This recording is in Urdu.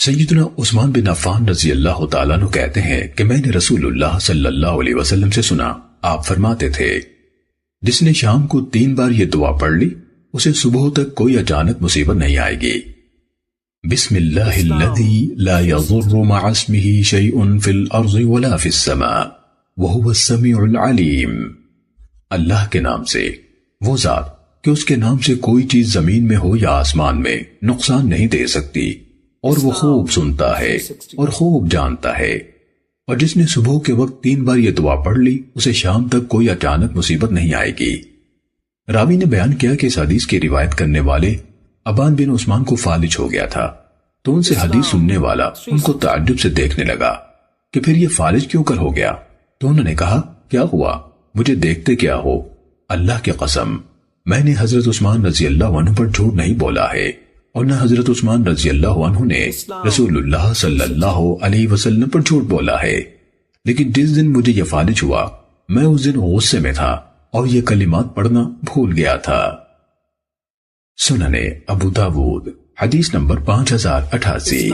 سیدنا عثمان بن عفان رضی اللہ تعالیٰ عنہ کہتے ہیں کہ میں نے رسول اللہ صلی اللہ علیہ وسلم سے سنا، آپ فرماتے تھے جس نے شام کو 3 بار یہ دعا پڑھ لی اسے صبح تک کوئی اچانک مصیبت نہیں آئے گی۔ بسم اللہ الذی لا یضر مع اسمہ شیء فی الارض ولا فی السماء وہو السمیع العلیم۔ اللہ کے نام سے، وہ ذات کہ اس کے نام سے کوئی چیز زمین میں ہو یا آسمان میں نقصان نہیں دے سکتی، اور وہ خوب سنتا ہے اور خوب جانتا ہے۔ اور جس نے صبح کے وقت 3 بار یہ دعا پڑھ لی اسے شام تک کوئی اچانک مصیبت نہیں آئے گی۔ راوی نے بیان کیا کہ اس حدیث کی روایت کرنے والے ابان بن عثمان کو فالج ہو گیا تھا، تو ان سے حدیث سننے والا ان کو تعجب سے دیکھنے لگا کہ پھر یہ فالج کیوں کر ہو گیا؟ تو انہوں نے کہا کیا ہوا؟ مجھے دیکھتے کیا ہو؟ اللہ کی قسم میں نے حضرت عثمان رضی اللہ عنہ پر جھوٹ نہیں بولا ہے، اور نہ حضرت عثمان رضی اللہ عنہ نے رسول اللہ صلی اللہ علیہ وسلم پر جھوٹ بولا ہے، لیکن جس دن مجھے یہ فالج ہوا میں اس دن غصے میں تھا اور یہ کلمات پڑھنا بھول گیا تھا۔ سنن ابو داود حدیث نمبر 5088۔